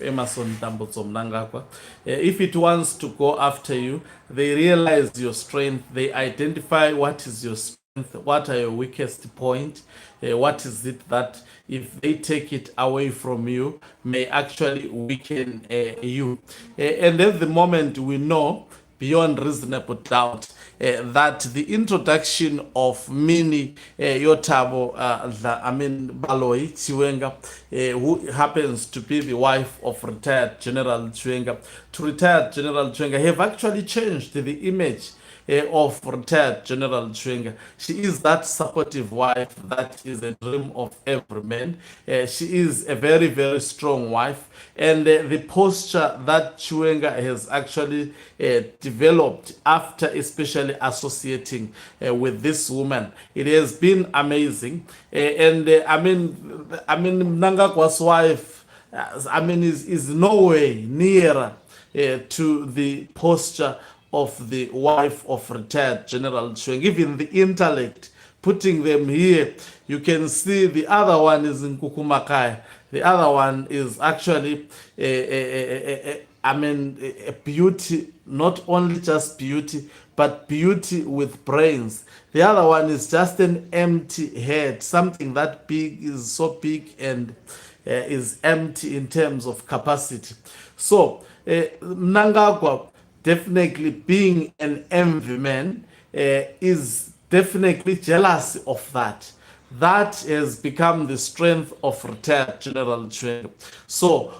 Emerson Mnangagwa. If it wants to go after you, they realize your strength, they identify what is your strength, what are your weakest point, what is it that if they take it away from you may actually weaken you. And at the moment we know beyond reasonable doubt that the introduction of Mini Yotabo, Baloi Chiwenga, who happens to be the wife of retired General Chiwenga, to retired General Chiwenga, have actually changed the image of retired General Chiwenga. She is that supportive wife that is a dream of every man. She is a very, very strong wife. And the posture that Chiwenga has actually developed after especially associating with this woman, it has been amazing. Mnangagwa's wife, is no way nearer to the posture of the wife of retired General Chiwenga. Even the intellect, putting them here, you can see the other one is in Kukumakai. The other one is actually a beauty, not only just beauty, but beauty with brains. The other one is just an empty head, something that big is so big and is empty in terms of capacity. So Mnangagwa, definitely being an envy man, is definitely jealous of that. That has become the strength of retired General Chiwenga. So,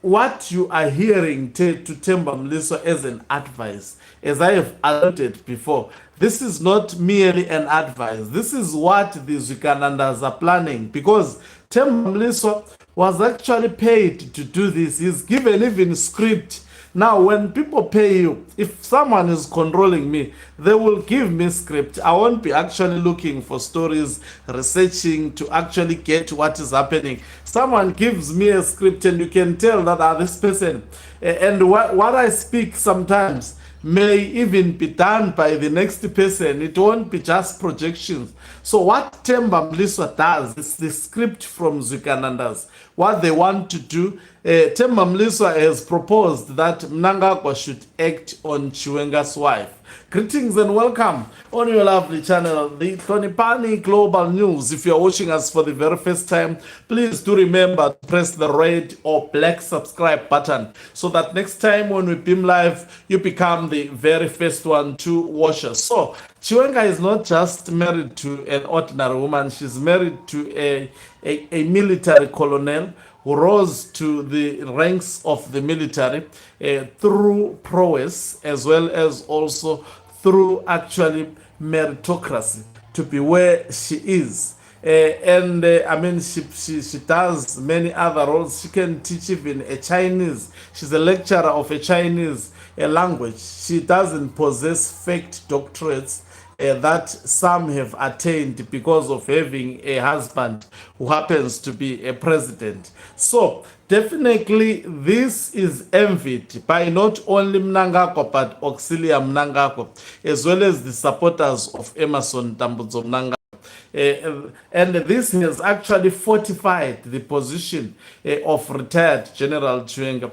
what you are hearing to Temba Mliswa as an advice, as I have alluded before, this is not merely an advice. This is what the Zwikanandas are planning, because Temba Mliswa was actually paid to do this. He's given even script. Now, when people pay you, if someone is controlling me, they will give me script. I won't be actually looking for stories, researching to actually get what is happening. Someone gives me a script and you can tell that this person. And what I speak sometimes may even be done by the next person. It won't be just projections. So what Temba Mliswa does is the script from Zwikanandas. What they want to do, Temba Mliswa has proposed that Mnangagwa should act on Chiwenga's wife. Greetings and welcome on your lovely channel, the Tonipani Global News. If you are watching us for the very first time, please do remember to press the red or black subscribe button so that next time when we beam live, you become the very first one to watch us. So, Chiwenga is not just married to an ordinary woman, she's married to a military colonel who rose to the ranks of the military through prowess as well as also through actually meritocracy to be where she is. She does many other roles. She can teach even a Chinese. She's a lecturer of a Chinese language. She doesn't possess faked doctorates that some have attained because of having a husband who happens to be a president. So definitely this is envied by not only Mnangagwa but Auxilia Mnangagwa as well as the supporters of Emerson Mnangagwa. And this has actually fortified the position of retired General Chiwenga.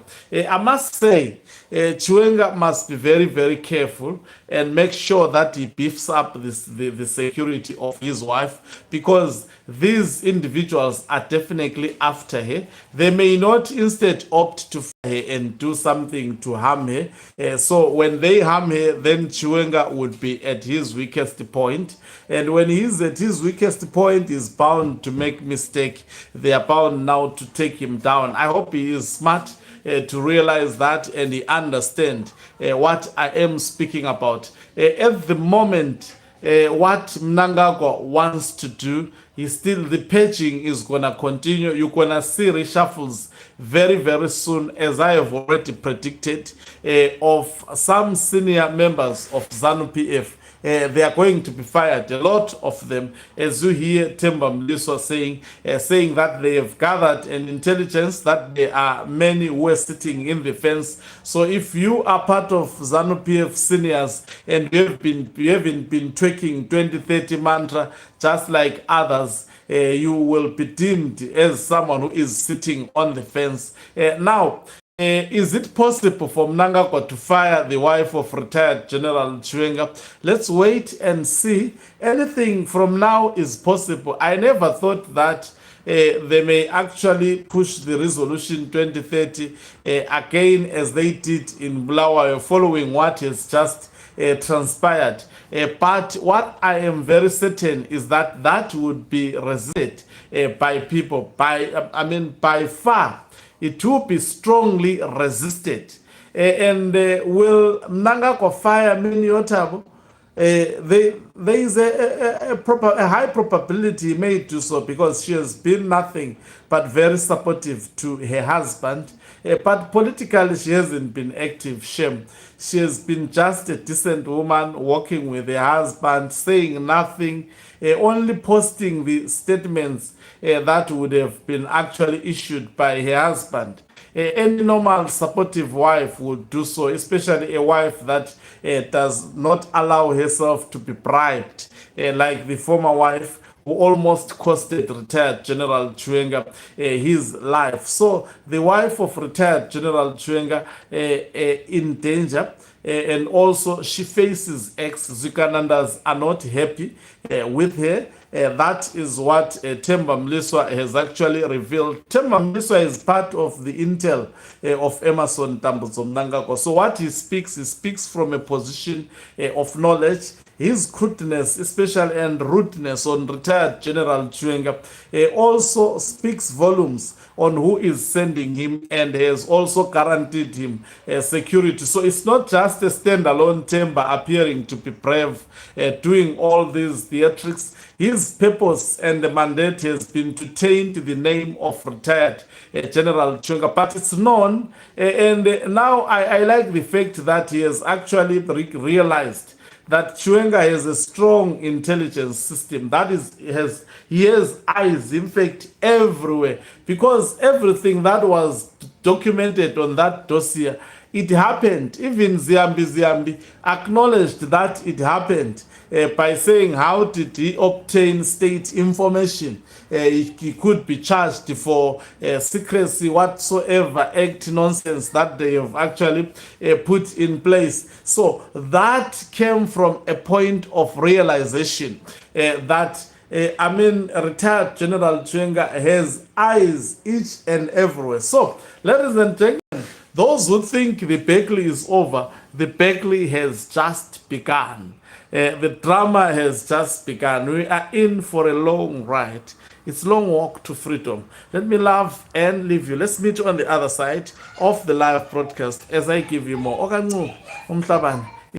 I must say, Chiwenga must be very, very careful and make sure that he beefs up the security of his wife, because these individuals are definitely after her. They may not instead opt to fire her and do something to harm her. So when they harm her, then Chiwenga would be at his weakest point. And when he's at his weakest point, he's bound to make mistake. They are bound now to take him down. I hope he is smart to realize that and he understand what I am speaking about. At the moment, what Mnangagwa wants to do is still the purging is going to continue. You're going to see reshuffles very, very soon, as I have already predicted, of some senior members of ZANU-PF. They are going to be fired, a lot of them, as you hear Temba Mliswa saying that they have gathered an intelligence that there are many who are sitting in the fence. So if you are part of ZANU-PF seniors and you haven't been tweaking 2030 mantra just like others, you will be deemed as someone who is sitting on the fence. Now, is it possible for Mnangagwa to fire the wife of retired General Chiwenga? Let's wait and see. Anything from now is possible. I never thought that they may actually push the resolution 2030 again as they did in Bulawayo, following what has just transpired. But what I am very certain is that that would be resisted by people, by far. It will be strongly resisted. And will Mnangagwa fire Miniotabu? There is a high probability he may do so, because she has been nothing but very supportive to her husband. But politically, she hasn't been active. Shame. She has been just a decent woman working with her husband, saying nothing, only posting the statements that would have been actually issued by her husband. Any normal supportive wife would do so, especially a wife that does not allow herself to be bribed, like the former wife who almost costed retired General Chiwenga his life. So the wife of retired General Chiwenga in danger. And also she faces ex-Zukanandas are not happy with her. That is what Temba Mliswa has actually revealed. Temba Mliswa is part of the intel of Emerson Mnangagwa. So what he speaks from a position of knowledge. His crudeness, especially, and rudeness on retired General Chiwenga, also speaks volumes on who is sending him, and has also guaranteed him security. So it's not just a standalone Temba appearing to be brave, doing all these theatrics. His purpose and the mandate has been to taint the name of retired General Chiwenga, but it's known, and now I like the fact that he has actually realized that Chiwenga has a strong intelligence system. That is, he has eyes, in fact, everywhere, because everything that was documented on that dossier, it happened. Even Ziambi acknowledged that it happened by saying, how did he obtain state information? He could be charged for secrecy whatsoever, act nonsense that they have actually put in place. So that came from a point of realization that retired General Chiwenga has eyes each and everywhere. So, ladies and gentlemen, those who think the Berkeley is over, the Berkeley has just begun. The drama has just begun. We are in for a long ride. It's a long walk to freedom. Let me love and leave you. Let's meet you on the other side of the live broadcast as I give you more. Okancu, umhlabane.